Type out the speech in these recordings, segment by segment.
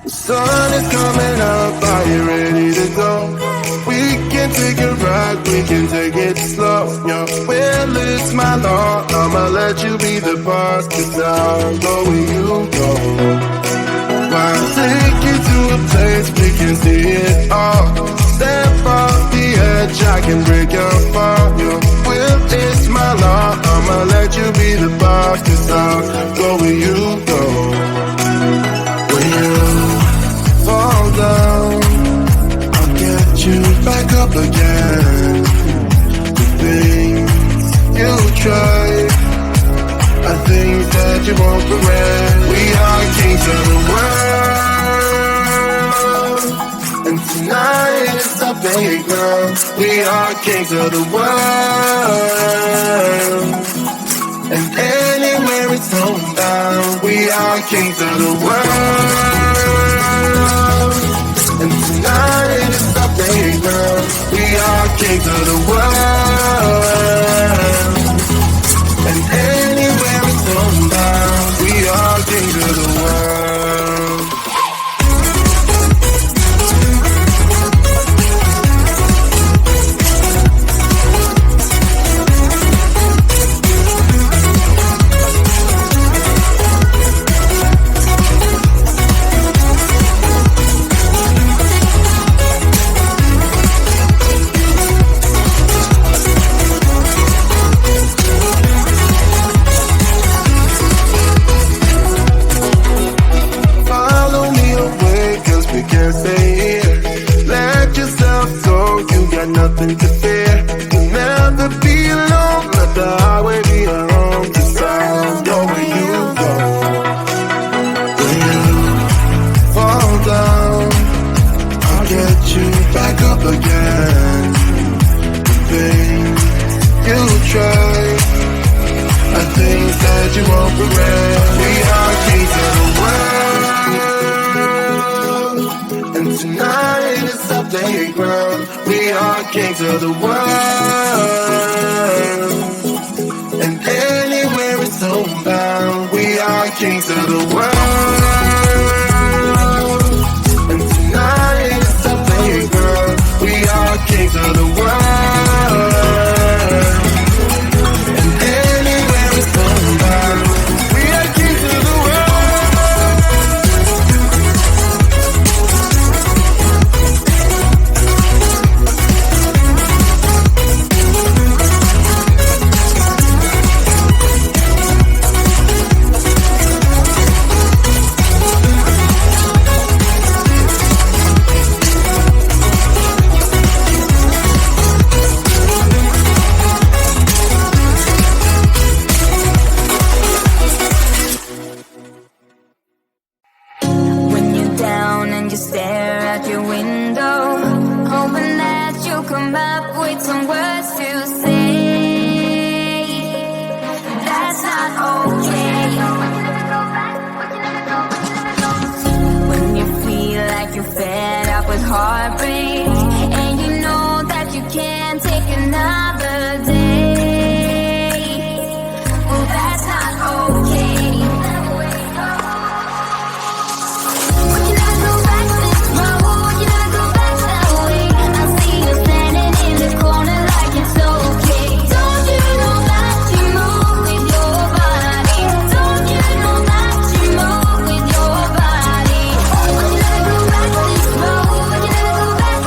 Sun is coming up, are you ready to go? We can take a ride, we can take it slow. Your will is my law, I'ma let you be the boss, 'cause I'll go where you go. I'll take you to a place we can see it all. Step off the edge, I can break your fall. Your will is my law, I'ma let you be the boss, 'cause I'll go where you go. When you fall down, I'll get you back up again. The things you tried, I think that you won't regret. We are kings of the world, and tonight is our playground. We are kings of the world, and anywhere it's homebound. We are kings of the world, and tonight is our playground. We are kings of the world, and anywhere it's homebound. We are kings of the world. Nothing to fear, you'll never be alone. Let the highway be your home, 'cause I'll go where you go. When you fall down, I'll get you back up again. The things you tried, I think that you won't regret. We are kings of the world, and tonight is our playground. We are kings of the world, and anywhere it's homebound. We are kings of the world, and tonight is our playground. We are kings of the world, and anywhere it's homebound. We are kings of the world. Back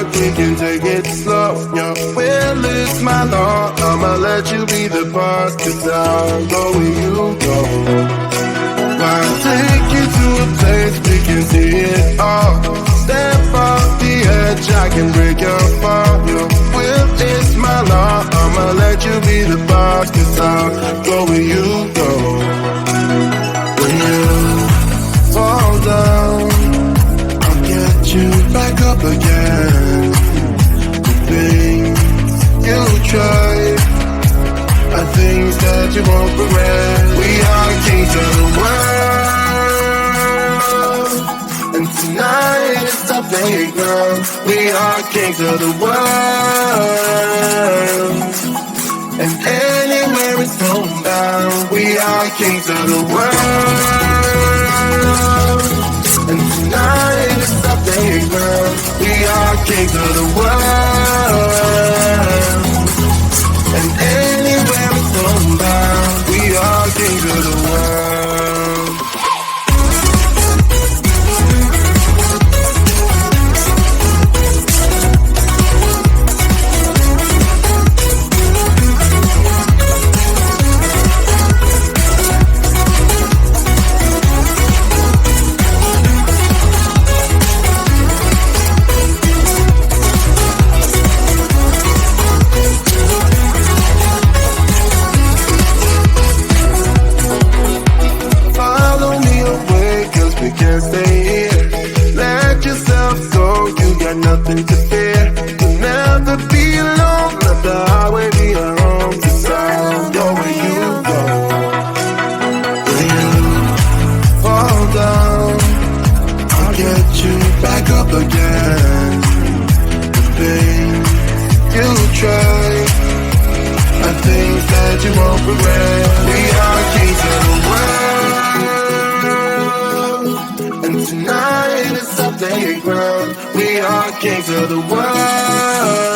right, we can take it slow. Your will is my law, I'ma let you be the boss, 'cause I'll go where you go. I'll take you to a place we can see it all. Step off the edge, I can break your fall. Your will is my law, I'ma let you be the boss, 'cause I'll go where you go. When you fall down, I'll get you back up again. The things you tried are things that you won't regret. We are kings of the world, and tonight it's our playground. We are kings of the world, and anywhere it's homebound. We are kings of the world, and tonight it's our playground. We are kings of the world, and anywhere it's homebound. We are kings of the world. Can't stay here. Let yourself go. You got nothing to fear. You'll never be alone. Let the highway be your home. 'Cause I'll go where you go. When you fall down, I'll get you back up again. The things you try are things that you won't regret. We are kings of the world, and tonight it's our playground. We are kings of the world,